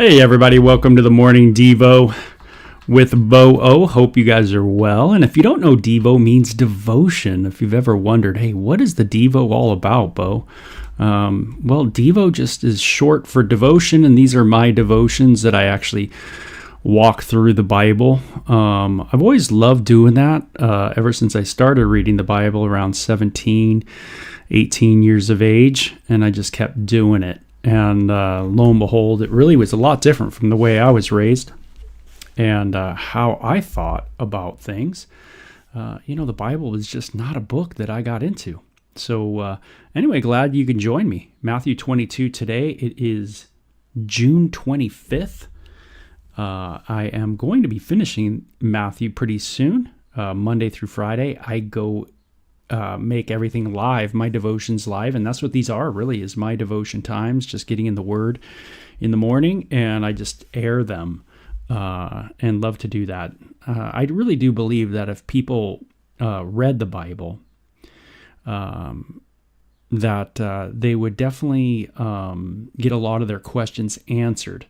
Hey everybody, welcome to the Morning Devo with Bo O. Hope you guys are well. And if you don't know, Devo means devotion. If you've ever wondered, hey, what is the Devo all about, Bo? Well, Devo just is short for devotion, and these are my devotions that I actually walk through the Bible. I've always loved doing that ever since I started reading the Bible around 17, 18 years of age, and I just kept doing it. And lo and behold, it really was a lot different from the way I was raised and how I thought about things. The Bible is just not a book that I got into. So anyway, glad you can join me. Matthew 22 today. It is June 25th. I am going to be finishing Matthew pretty soon, Monday through Friday. I go make everything live, my devotions live, and that's what these are really, is my devotion times, just getting in the Word in the morning, and I just air them and love to do that. I really do believe that if people read the Bible, that they would definitely get a lot of their questions answered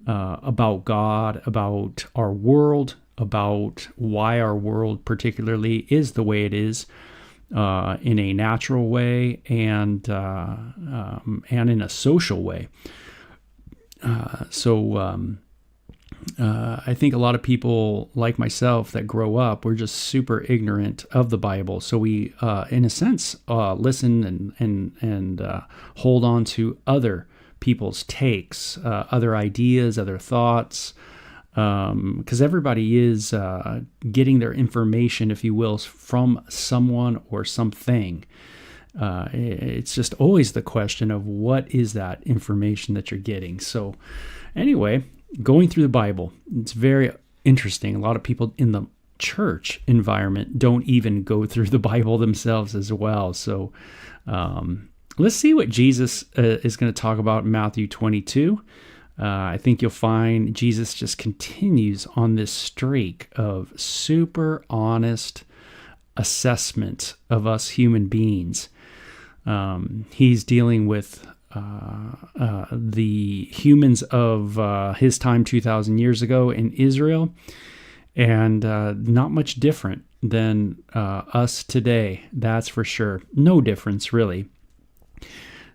about God, about our world, about why our world particularly is the way it is, in a natural way and in a social way. I think a lot of people like myself that grow up, we're just super ignorant of the Bible. So we, in a sense, listen and hold on to other people's takes, other ideas, other thoughts, because everybody is getting their information, if you will, from someone or something. It's just always the question of what is that information that you're getting. So anyway, going through the Bible, it's very interesting. A lot of people in the church environment don't even go through the Bible themselves as well. So let's see what Jesus is going to talk about in Matthew 22. I think you'll find Jesus just continues on this streak of super honest assessment of us human beings. He's dealing with the humans of his time 2,000 years ago in Israel, and not much different than us today, that's for sure. No difference, really.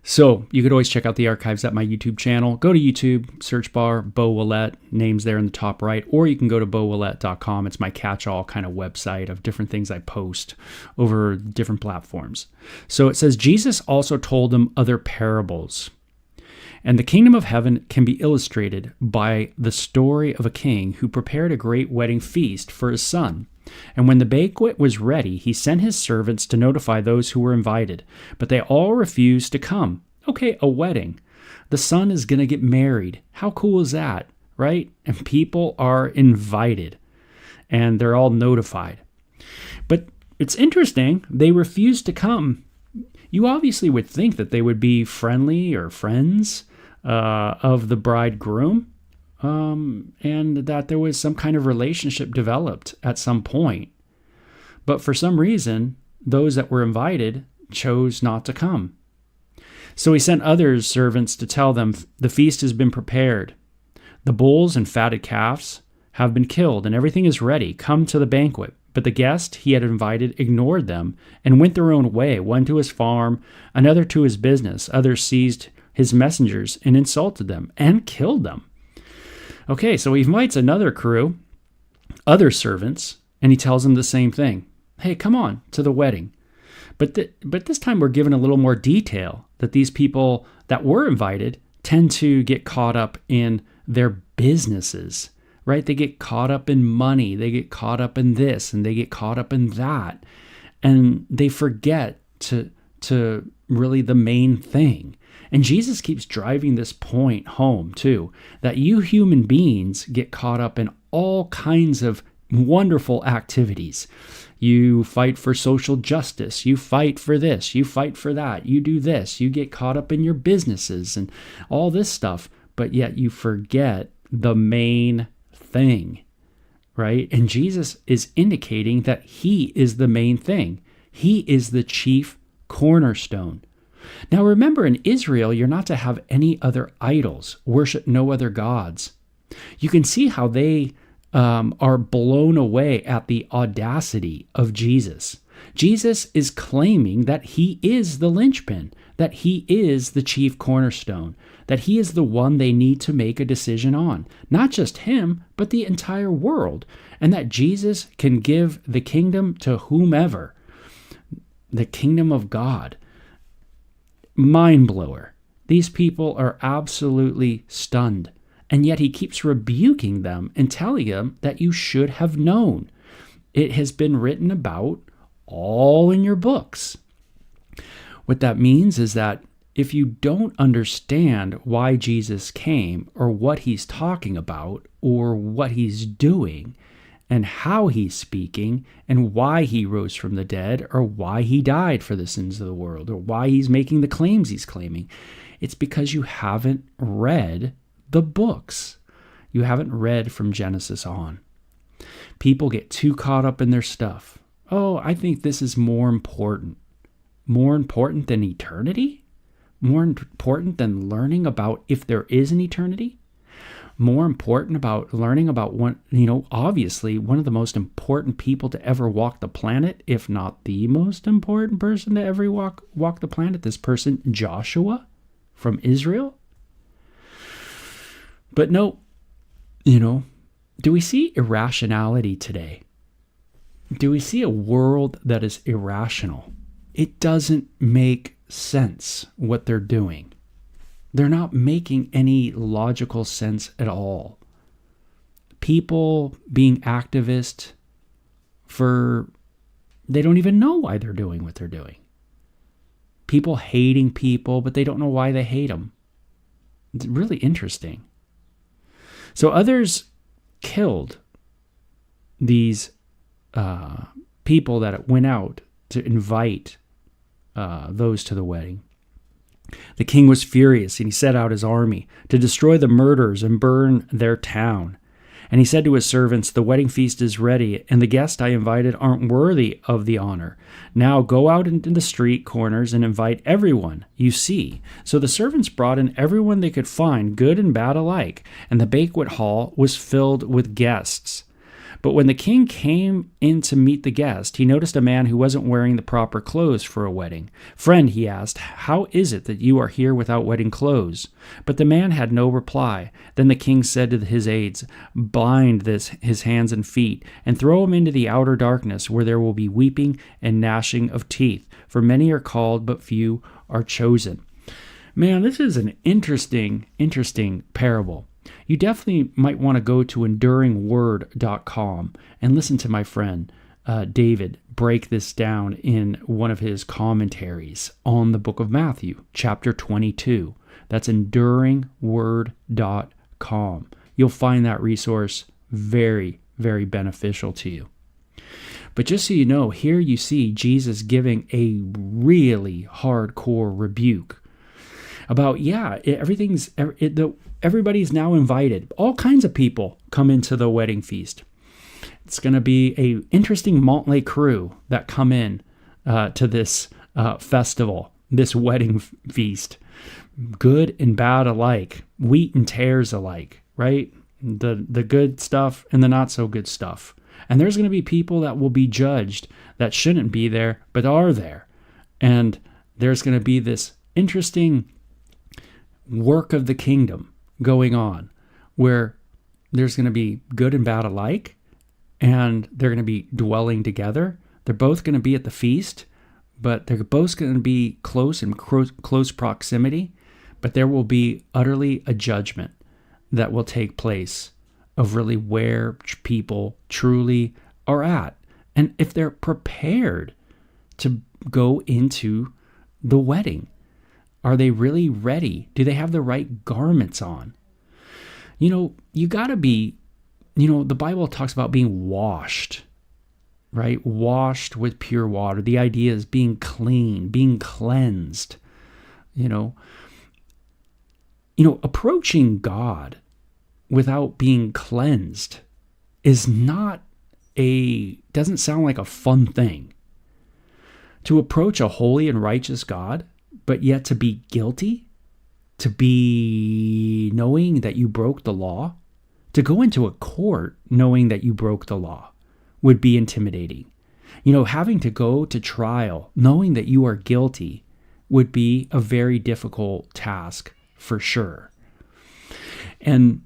So you could always check out the archives at my YouTube channel. Go to YouTube, search bar, Bo Willett, name's there in the top right, or you can go to bowillett.com. It's my catch-all kind of website of different things I post over different platforms. So it says, Jesus also told them other parables. And the kingdom of heaven can be illustrated by the story of a king who prepared a great wedding feast for his son. And when the banquet was ready, he sent his servants to notify those who were invited, but they all refused to come. Okay, a wedding. The son is going to get married. How cool is that, right? And people are invited, and they're all notified. But it's interesting, they refused to come. You obviously would think that they would be friendly or friends of the bridegroom. And that there was some kind of relationship developed at some point. But for some reason, those that were invited chose not to come. So he sent other servants to tell them, the feast has been prepared. The bulls and fatted calves have been killed, and everything is ready. Come to the banquet. But the guest he had invited ignored them and went their own way, one to his farm, another to his business. Others seized his messengers and insulted them and killed them. Okay, so he invites another crew, other servants, and he tells them the same thing. Hey, come on to the wedding. But this time we're given a little more detail that these people that were invited tend to get caught up in their businesses, right? They get caught up in money. They get caught up in this, and they get caught up in that. And they forget to really the main thing. And Jesus keeps driving this point home, too, that you human beings get caught up in all kinds of wonderful activities. You fight for social justice. You fight for this. You fight for that. You do this. You get caught up in your businesses and all this stuff, but yet you forget the main thing, right? And Jesus is indicating that he is the main thing. He is the chief cornerstone. Now remember, in Israel, you're not to have any other idols, worship no other gods. You can see how they are blown away at the audacity of Jesus. Jesus is claiming that he is the linchpin, that he is the chief cornerstone, that he is the one they need to make a decision on. Not just him, but the entire world. And that Jesus can give the kingdom to whomever. The kingdom of God. Mind blower. These people are absolutely stunned. And yet he keeps rebuking them and telling them that you should have known. It has been written about all in your books. What that means is that if you don't understand why Jesus came or what he's talking about or what he's doing and how he's speaking and why he rose from the dead or why he died for the sins of the world or why he's making the claims he's claiming, it's because you haven't read the books. You haven't read from Genesis on. People get too caught up in their stuff. Oh, I think this is more important. More important than eternity? More important than learning about if there is an eternity? More important about learning about one, obviously one of the most important people to ever walk the planet, if not the most important person to ever walk the planet, this person, Joshua from Israel? But no, do we see irrationality today? Do we see a world that is irrational? It doesn't make sense what they're doing. They're not making any logical sense at all. People being activists they don't even know why they're doing what they're doing. People hating people, but they don't know why they hate them. It's really interesting. So others killed these people that went out to invite those to the wedding. The king was furious, and he set out his army to destroy the murderers and burn their town. And he said to his servants, "The wedding feast is ready, and the guests I invited aren't worthy of the honor. Now go out into the street corners and invite everyone you see." So the servants brought in everyone they could find, good and bad alike, and the banquet hall was filled with guests. But when the king came in to meet the guest, he noticed a man who wasn't wearing the proper clothes for a wedding. "Friend," he asked, "how is it that you are here without wedding clothes?" But the man had no reply. Then the king said to his aides, "Bind his hands and feet, and throw him into the outer darkness, where there will be weeping and gnashing of teeth. For many are called, but few are chosen." Man, this is an interesting parable. You definitely might want to go to enduringword.com and listen to my friend David break this down in one of his commentaries on the book of Matthew, chapter 22. That's enduringword.com. You'll find that resource very, very beneficial to you. But just so you know, here you see Jesus giving a really hardcore rebuke about, everybody's now invited. All kinds of people come into the wedding feast. It's going to be a interesting motley crew that come in to this festival, this wedding feast. Good and bad alike, wheat and tares alike, right? The good stuff and the not so good stuff. And there's going to be people that will be judged that shouldn't be there, but are there. And there's going to be this interesting work of the kingdom going on where there's going to be good and bad alike, and they're going to be dwelling together. They're both going to be at the feast, but they're both going to be close proximity, but there will be utterly a judgment that will take place of really where people truly are at, and if they're prepared to go into the wedding. Are they really ready? Do they have the right garments on? You got to be, the Bible talks about being washed, right? Washed with pure water. The idea is being clean, being cleansed. Approaching God without being cleansed doesn't sound like a fun thing. To approach a holy and righteous God But yet to be guilty, to be knowing that you broke the law, to go into a court knowing that you broke the law would be intimidating. Having to go to trial knowing that you are guilty would be a very difficult task for sure. And,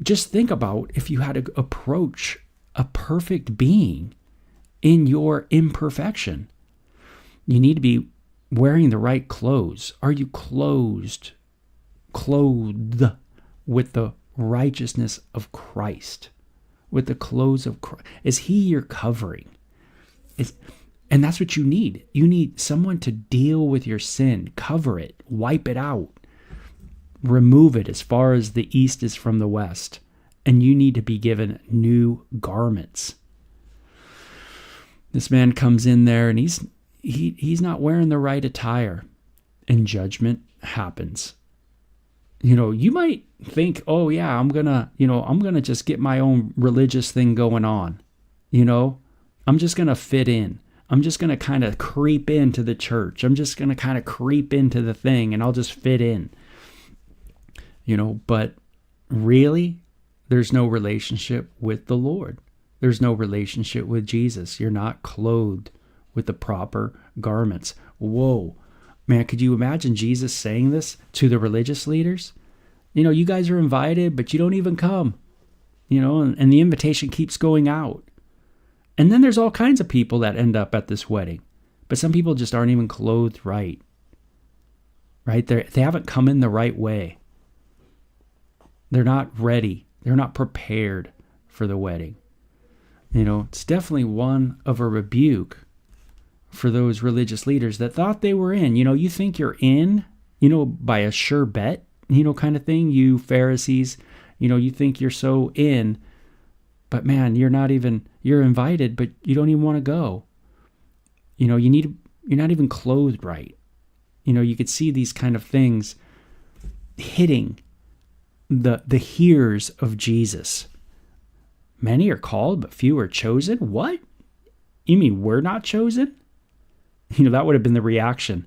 just think about if you had to approach a perfect being in your imperfection. You need to be wearing the right clothes. Are you clothed with the righteousness of Christ? With the clothes of Christ? Is he your covering? And that's what you need. You need someone to deal with your sin, cover it, wipe it out, remove it as far as the east is from the west. And you need to be given new garments. This man comes in there and he's not wearing the right attire, and judgment happens. You might think, oh yeah, I'm gonna just get my own religious thing going on. I'm just gonna fit in. I'm just gonna kind of creep into the church. I'm just gonna kind of creep into the thing, and I'll just fit in. But really, there's no relationship with the Lord. There's no relationship with Jesus. You're not clothed with the proper garments. Whoa, man, could you imagine Jesus saying this to the religious leaders? You guys are invited, but you don't even come. And the invitation keeps going out. And then there's all kinds of people that end up at this wedding. But some people just aren't even clothed right. Right? They haven't come in the right way. They're not ready. They're not prepared for the wedding. It's definitely one of a rebuke for those religious leaders that thought they were in. You think you're in, by a sure bet, kind of thing. You Pharisees, you think you're so in, but man, you're invited, but you don't even want to go. You're not even clothed right. You could see these kind of things hitting the hearers of Jesus. Many are called, but few are chosen. What? You mean we're not chosen? That would have been the reaction.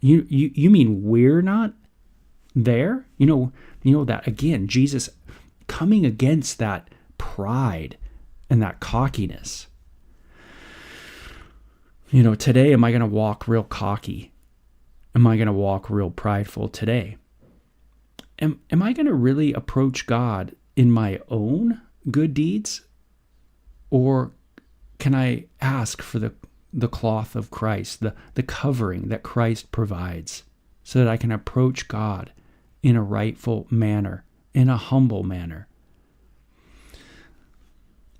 You mean we're not there? That again, Jesus coming against that pride and that cockiness. Today, am I going to walk real cocky? Am I going to walk real prideful today? Am I going to really approach God in my own good deeds? Or can I ask for the cloth of Christ, the covering that Christ provides, so that I can approach God in a rightful manner, in a humble manner?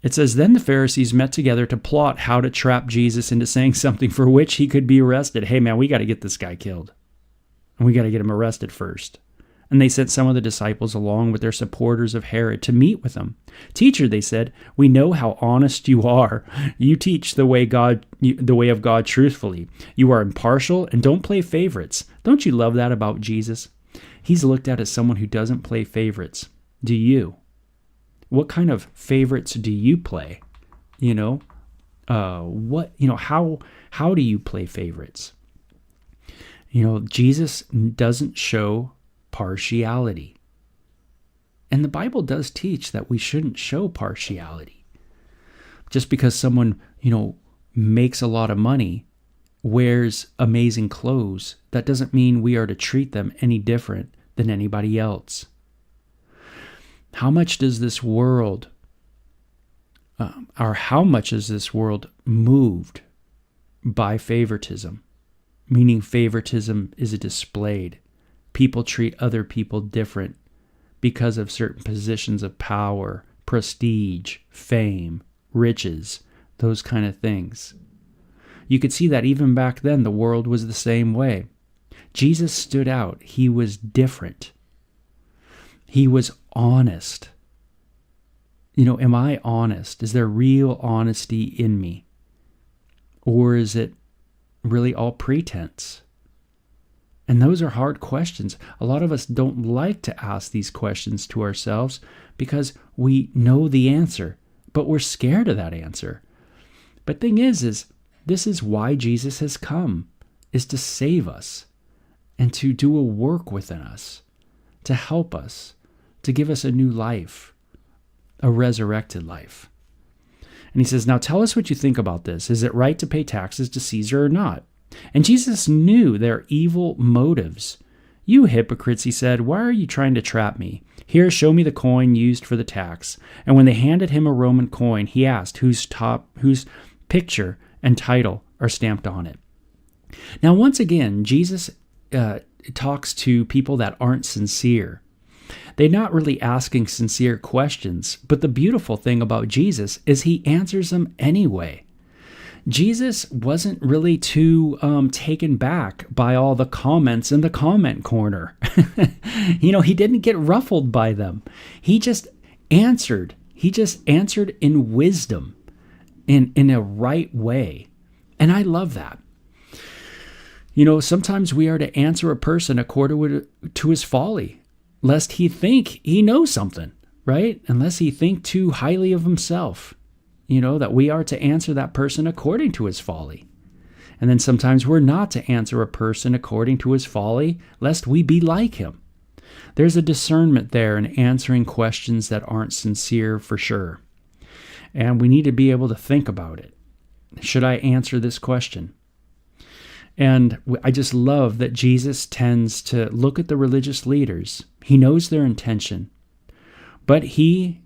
It says, then the Pharisees met together to plot how to trap Jesus into saying something for which he could be arrested. Hey man, we got to get this guy killed. And we got to get him arrested first. And they sent some of the disciples along with their supporters of Herod to meet with him. Teacher, they said, we know how honest you are. You teach the way of God truthfully. You are impartial and don't play favorites. Don't you love that about Jesus? He's looked at as someone who doesn't play favorites. Do you? What kind of favorites do you play? How do you play favorites? Jesus doesn't show partiality. And the Bible does teach that we shouldn't show partiality. Just because someone, makes a lot of money, wears amazing clothes, that doesn't mean we are to treat them any different than anybody else. How much does this world, how much is this world moved by favoritism? Meaning favoritism is displayed. People treat other people different because of certain positions of power, prestige, fame, riches, those kind of things. You could see that even back then the world was the same way. Jesus stood out. He was different. He was honest. Am I honest? Is there real honesty in me? Or is it really all pretense? And those are hard questions. A lot of us don't like to ask these questions to ourselves because we know the answer, but we're scared of that answer. But thing is this is why Jesus has come, is to save us. and to do a work within us, to help us, to give us a new life, a resurrected life. And he says, now tell us what you think about this. Is it right to pay taxes to Caesar or not? And Jesus knew their evil motives. You hypocrites, he said, why are you trying to trap me? Here, show me the coin used for the tax. And when they handed him a Roman coin, he asked whose picture and title are stamped on it. Now, once again, Jesus talks to people that aren't sincere. They're not really asking sincere questions, but the beautiful thing about Jesus is he answers them anyway. Jesus wasn't really too taken back by all the comments in the comment corner. He didn't get ruffled by them. He just answered. He just answered in wisdom, in a right way. And I love that. Sometimes we are to answer a person according to his folly, lest he think he knows something, right? Unless he think too highly of himself, that we are to answer that person according to his folly. And then sometimes we're not to answer a person according to his folly, lest we be like him. There's a discernment there in answering questions that aren't sincere for sure. And we need to be able to think about it. Should I answer this question? And I just love that Jesus tends to look at the religious leaders. He knows their intention, but he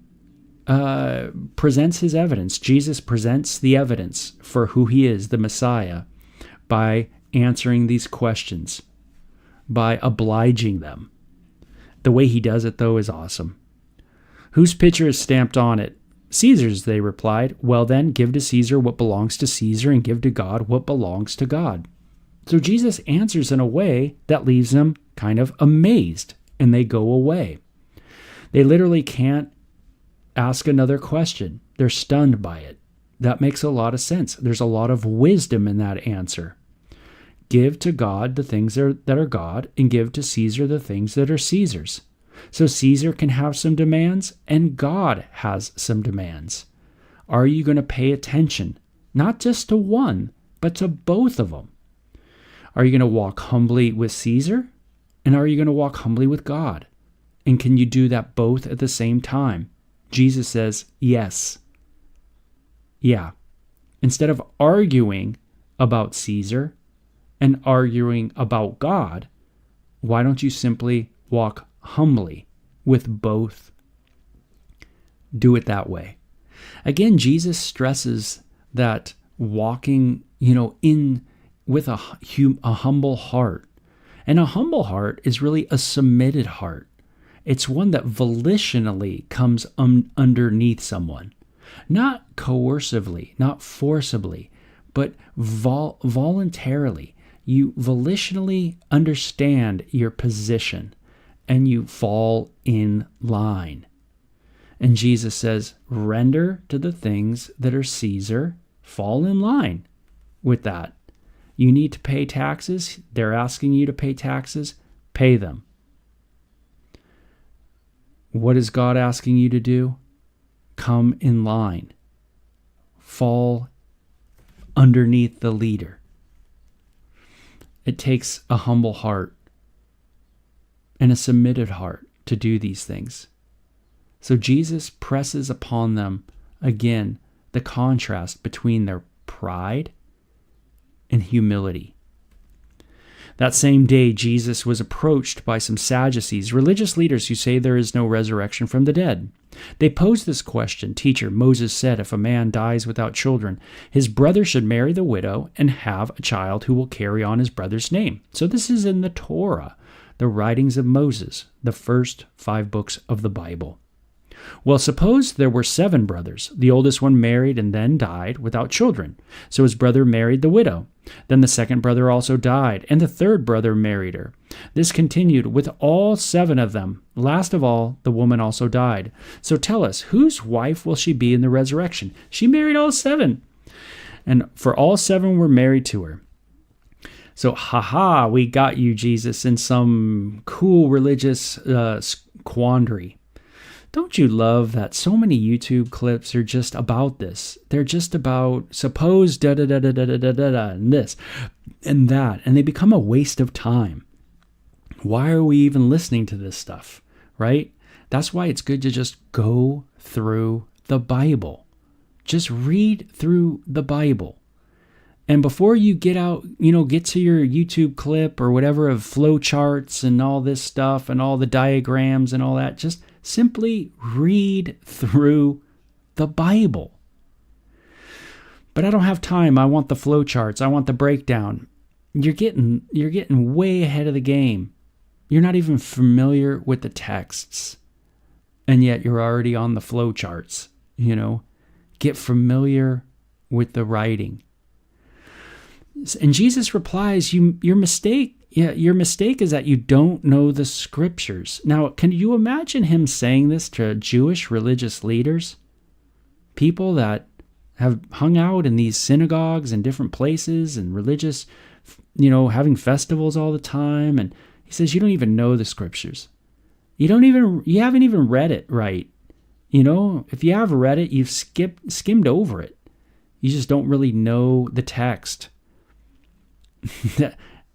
presents his evidence. Jesus presents the evidence for who he is, the Messiah, by answering these questions, by obliging them. The way he does it, though, is awesome. Whose picture is stamped on it? Caesar's, they replied. Well then, give to Caesar what belongs to Caesar, and give to God what belongs to God. So Jesus answers in a way that leaves them kind of amazed, and they go away. They literally can't ask another question. They're stunned by it. That makes a lot of sense. There's a lot of wisdom in that answer. Give to God the things that are God, and give to Caesar the things that are Caesar's. So Caesar can have some demands, and God has some demands. Are you going to pay attention, not just to one, but to both of them? Are you going to walk humbly with Caesar? And are you going to walk humbly with God? And can you do that both at the same time? Jesus says, yes. Yeah. Instead of arguing about Caesar and arguing about God, why don't you simply walk humbly with both? Do it that way. Again, Jesus stresses that walking, with a humble heart. And a humble heart is really a submitted heart. It's one that volitionally comes underneath someone. Not coercively, not forcibly, but voluntarily. You volitionally understand your position and you fall in line. And Jesus says, render to the things that are Caesar, fall in line with that. You need to pay taxes. They're asking you to pay taxes. Pay them. What is God asking you to do? Come in line. Fall underneath the leader. It takes a humble heart and a submitted heart to do these things. So Jesus presses upon them, again, the contrast between their pride and humility. That same day, Jesus was approached by some Sadducees, religious leaders who say there is no resurrection from the dead. They posed this question, Teacher, Moses said if a man dies without children, his brother should marry the widow and have a child who will carry on his brother's name. So this is in the Torah, the writings of Moses, the first 5 books of the Bible. Well, suppose there were 7 brothers. The oldest one married and then died without children. So his brother married the widow. Then the second brother also died, and the third brother married her. This continued with all 7 of them. Last of all, the woman also died. So tell us, whose wife will she be in the resurrection? She married all 7. And for all 7 were married to her. So, we got you, Jesus, in some cool religious quandary. Don't you love that so many YouTube clips are just about this? They're just about suppose da-da-da-da-da-da-da-da and this and that, and they become a waste of time. Why are we even listening to this stuff, right? That's why it's good to just go through the Bible. Just read through the Bible. And before you get out, get to your YouTube clip or whatever of flow charts and all this stuff and all the diagrams and all that, just simply read through the Bible. But I don't have time. I want the flow charts. I want the breakdown. You're getting way ahead of the game. You're not even familiar with the texts. And yet you're already on the flow charts, Get familiar with the writing. And Jesus replies, your mistake is that you don't know the scriptures. Now, can you imagine him saying this to Jewish religious leaders? People that have hung out in these synagogues and different places and religious, having festivals all the time. And he says, you don't even know the scriptures. You haven't even read it right. If you have read it, you've skimmed over it. You just don't really know the text.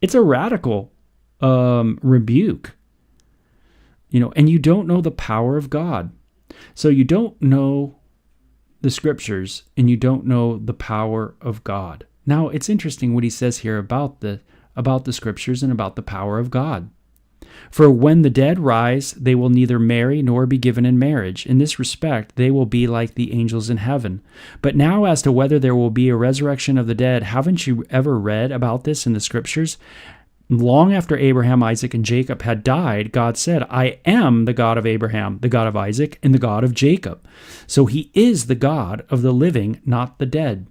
It's a radical rebuke, and you don't know the power of God. So you don't know the scriptures and you don't know the power of God. Now, it's interesting what he says here about the scriptures and about the power of God. For when the dead rise, they will neither marry nor be given in marriage. In this respect, they will be like the angels in heaven. But now as to whether there will be a resurrection of the dead, haven't you ever read about this in the scriptures? Long after Abraham, Isaac, and Jacob had died, God said, I am the God of Abraham, the God of Isaac, and the God of Jacob. So he is the God of the living, not the dead.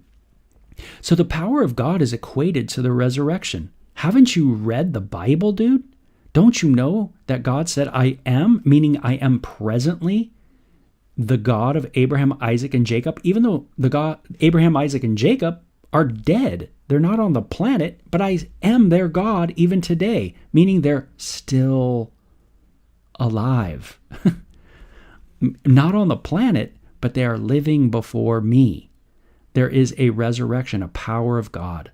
So the power of God is equated to the resurrection. Haven't you read the Bible, dude? Don't you know that God said, I am, meaning I am presently the God of Abraham, Isaac, and Jacob, even though the God, Abraham, Isaac, and Jacob are dead. They're not on the planet, but I am their God even today, meaning they're still alive. Not on the planet, but they are living before me. There is a resurrection, a power of God.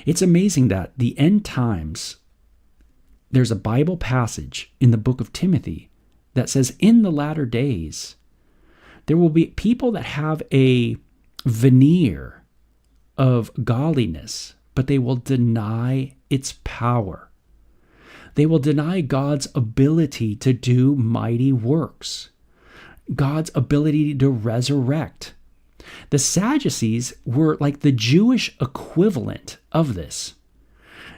It's amazing that the end times, there's a Bible passage in the book of Timothy that says in the latter days, there will be people that have a veneer of godliness, but they will deny its power. They will deny God's ability to do mighty works, God's ability to resurrect. The Sadducees were like the Jewish equivalent of this.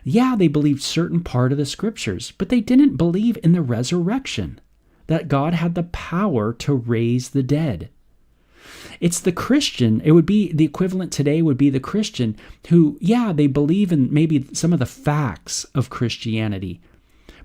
Yeah, they believed certain part of the scriptures, but they didn't believe in the resurrection, that God had the power to raise the dead. It's the Christian, it would be the equivalent today would be the Christian who, yeah, they believe in maybe some of the facts of Christianity,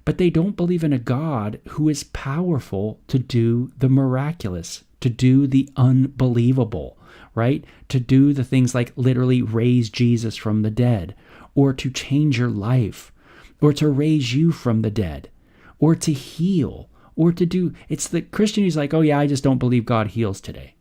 but they don't believe in a God who is powerful to do the miraculous, to do the unbelievable, right? To do the things like literally raise Jesus from the dead, or to change your life, or to raise you from the dead, or to heal, or to do, it's the Christian who's like, oh yeah, I just don't believe God heals today.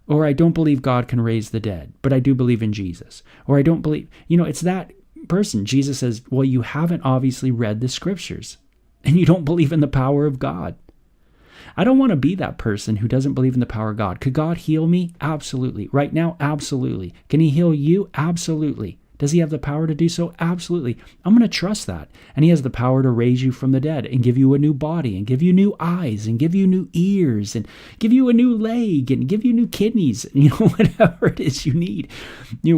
Or I don't believe God can raise the dead, but I do believe in Jesus. Or I don't believe, it's that person. Jesus says, well, you haven't obviously read the scriptures and you don't believe in the power of God. I don't want to be that person who doesn't believe in the power of God. Could God heal me? Absolutely. Right now? Absolutely. Can he heal you? Absolutely. Does he have the power to do so? Absolutely. I'm going to trust that. And he has the power to raise you from the dead and give you a new body and give you new eyes and give you new ears and give you a new leg and give you new kidneys, whatever it is you need.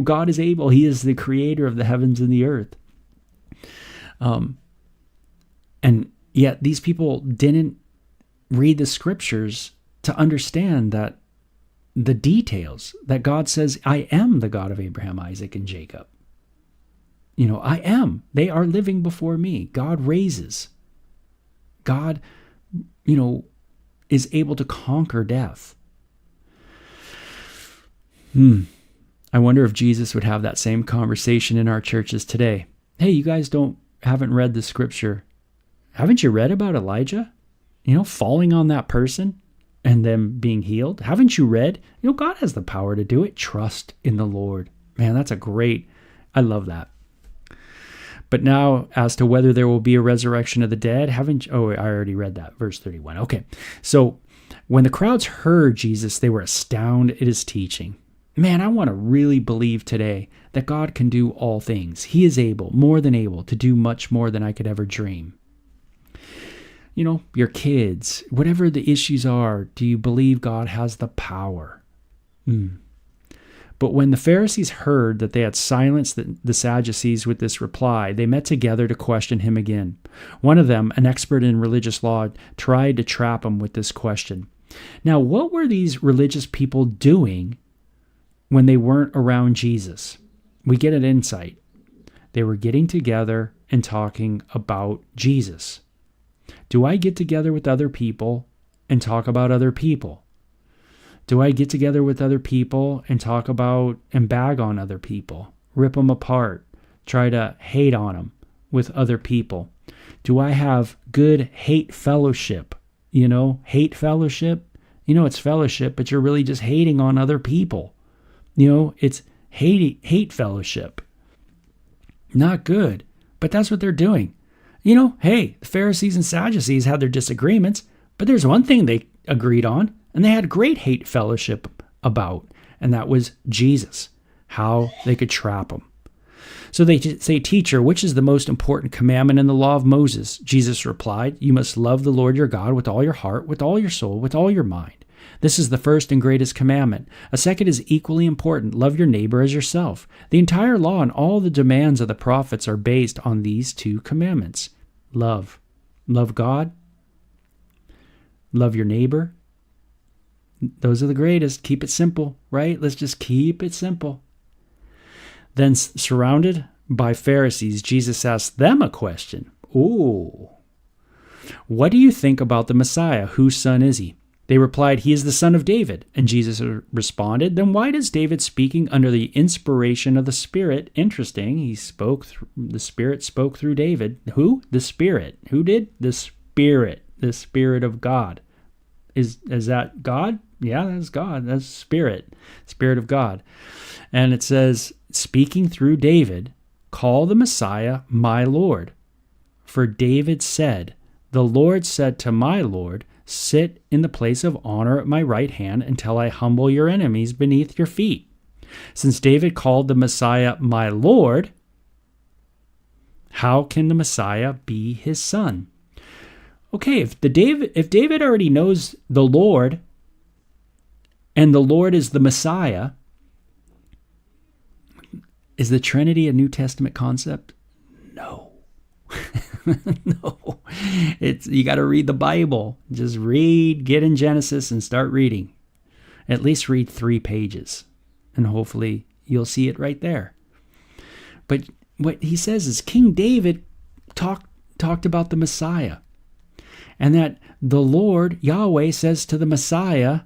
God is able. He is the creator of the heavens and the earth. And yet these people didn't read the scriptures to understand that the details that God says, I am the God of Abraham, Isaac, and Jacob. I am. They are living before me. God raises. God, is able to conquer death. I wonder if Jesus would have that same conversation in our churches today. Hey, you guys haven't read the scripture. Haven't you read about Elijah? Falling on that person and them being healed. Haven't you read? God has the power to do it. Trust in the Lord. Man, I love that. But now, as to whether there will be a resurrection of the dead, I already read that, verse 31. Okay, so when the crowds heard Jesus, they were astounded at his teaching. Man, I want to really believe today that God can do all things. He is able, more than able, to do much more than I could ever dream. You know, your kids, whatever the issues are, do you believe God has the power? But when the Pharisees heard that they had silenced the Sadducees with this reply, they met together to question him again. One of them, an expert in religious law, tried to trap him with this question. Now, what were these religious people doing when they weren't around Jesus? We get an insight. They were getting together and talking about Jesus. Do I get together with other people and talk about other people? Do I get together with other people and talk about and bag on other people, rip them apart, try to hate on them with other people? Do I have good hate fellowship? Hate fellowship? It's fellowship, but you're really just hating on other people. It's hate fellowship. Not good, but that's what they're doing. Hey, the Pharisees and Sadducees had their disagreements, but there's one thing they agreed on, and they had great hate fellowship about, and that was Jesus, how they could trap him. So they say, "Teacher, which is the most important commandment in the law of Moses?" Jesus replied, "You must love the Lord your God with all your heart, with all your soul, with all your mind. This is the first and greatest commandment. A second is equally important. Love your neighbor as yourself. The entire law and all the demands of the prophets are based on these two commandments. Love. Love God. Love your neighbor. Those are the greatest. Keep it simple, right? Let's just keep it simple." Then, surrounded by Pharisees, Jesus asked them a question. "Ooh, what do you think about the Messiah? Whose son is he?" They replied, "He is the son of David." And Jesus responded, "Then why does David, speaking under the inspiration of the Spirit," interesting, the Spirit spoke through David. Who? The Spirit. Who did? The Spirit. The Spirit of God. Is that God? Yeah, that's God. That's Spirit. Spirit of God. And it says, speaking through David, "Call the Messiah my Lord. For David said, 'The Lord said to my Lord, sit in the place of honor at my right hand until I humble your enemies beneath your feet.' Since David called the Messiah my Lord, how can the Messiah be his son?" Okay, if David already knows the Lord, and the Lord is the Messiah, is the Trinity a New Testament concept? No. No. You got to read the Bible. Just get in Genesis and start reading. At least read 3 pages, and hopefully you'll see it right there. But what he says is King David talked about the Messiah, and that the Lord, Yahweh, says to the Messiah,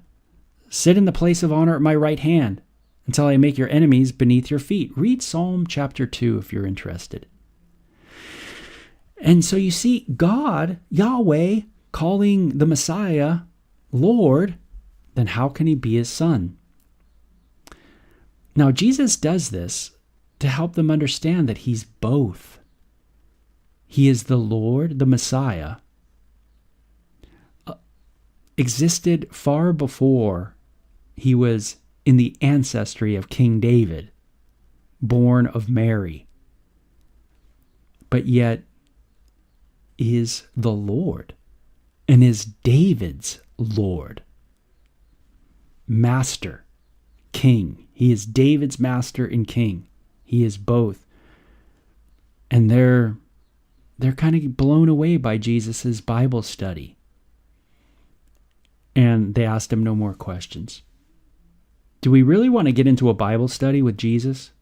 "Sit in the place of honor at my right hand until I make your enemies beneath your feet." Read Psalm chapter 2 if you're interested. And so you see God, Yahweh, calling the Messiah Lord, then how can he be his son? Now, Jesus does this to help them understand that he's both. He is the Lord, the Messiah, existed far before he was in the ancestry of King David, born of Mary, but yet is the Lord and is David's Lord, master, king. He is David's master and king. He is both. And they're kind of blown away by Jesus's Bible study. And they asked him no more questions. Do we really want to get into a Bible study with Jesus?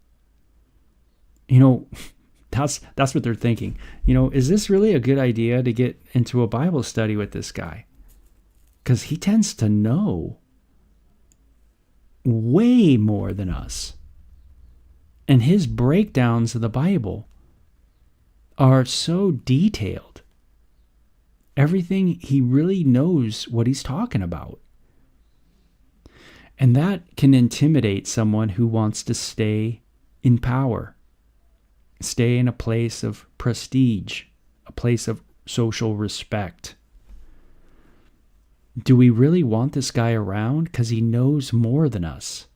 That's what they're thinking. Is this really a good idea to get into a Bible study with this guy? Because he tends to know way more than us. And his breakdowns of the Bible are so detailed. Everything, he really knows what he's talking about. And that can intimidate someone who wants to stay in power. stay in a place of prestige, a place of social respect. Do we really want this guy around? Because he knows more than us.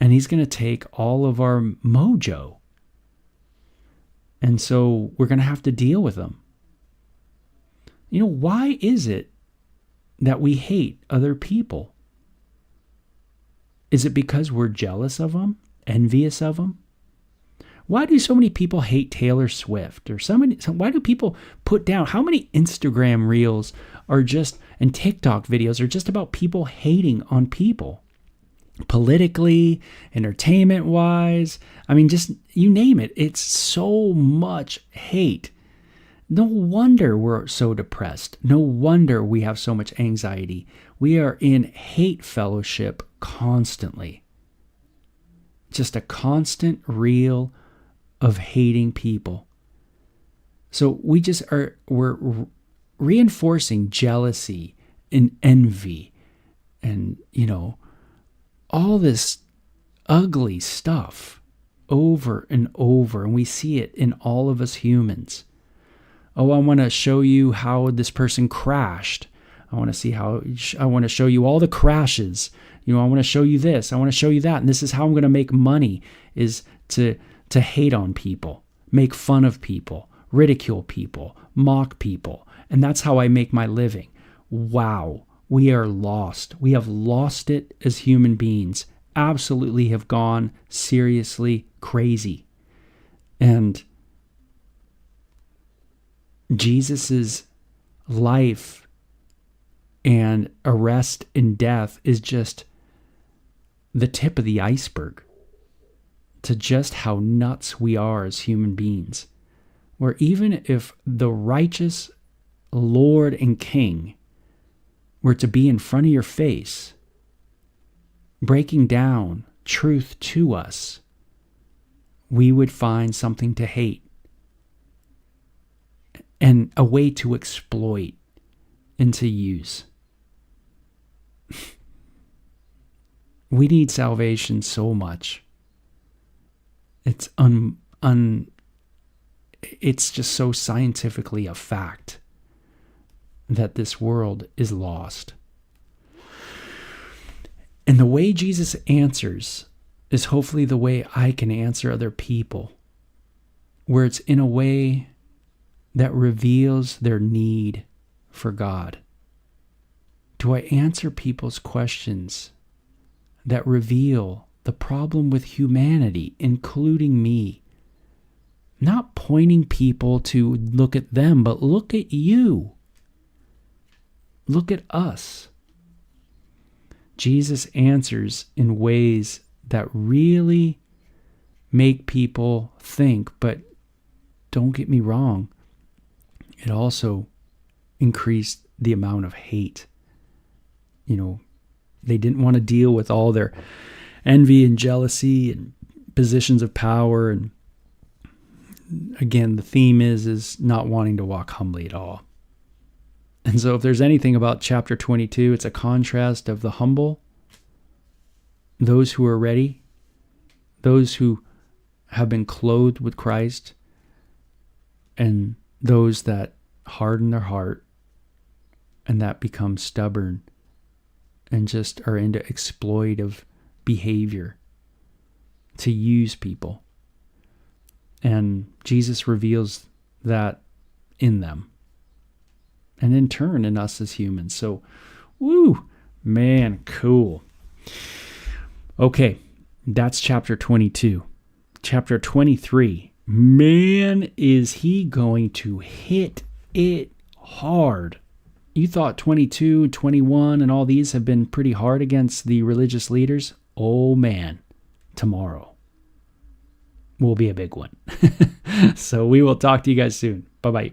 And he's going to take all of our mojo. And so we're going to have to deal with him. Why is it that we hate other people? Is it because we're jealous of them? Envious of them? Why do so many people hate Taylor Swift? Why do people put down, how many Instagram reels are just, and TikTok videos are just about people hating on people? Politically, entertainment-wise, just you name it. It's so much hate. No wonder we're so depressed. No wonder we have so much anxiety. We are in hate fellowship constantly. Just a constant reel of hating people. So we're reinforcing jealousy and envy and, all this ugly stuff over and over. And we see it in all of us humans. Oh, I want to show you how this person crashed. I want to show you all the crashes. I want to show you this. I want to show you that. And this is how I'm going to make money, is to hate on people, make fun of people, ridicule people, mock people. And that's how I make my living. Wow. We are lost. We have lost it as human beings. Absolutely have gone seriously crazy. And Jesus's life and arrest and death is just the tip of the iceberg to just how nuts we are as human beings. Where even if the righteous Lord and King were to be in front of your face, breaking down truth to us, we would find something to hate and a way to exploit and to use. We need salvation so much. It's it's just so scientifically a fact that this world is lost. And the way Jesus answers is hopefully the way I can answer other people, where it's in a way that reveals their need for God. Do I answer people's questions that reveal the problem with humanity, including me? Not pointing people to look at them, but look at you. Look at us. Jesus answers in ways that really make people think, but don't get me wrong, it also increased the amount of hate. They didn't want to deal with all their envy and jealousy and positions of power. And again, the theme is not wanting to walk humbly at all. And so if there's anything about chapter 22, it's a contrast of the humble, those who are ready, those who have been clothed with Christ, and those that harden their heart and that become stubborn and just are into exploitive behavior to use people. And Jesus reveals that in them. And in turn in us as humans. So, cool. Okay, that's chapter 22. Chapter 23. Man, is he going to hit it hard. You thought 22, 21, and all these have been pretty hard against the religious leaders? Oh man, tomorrow will be a big one. So we will talk to you guys soon. Bye-bye.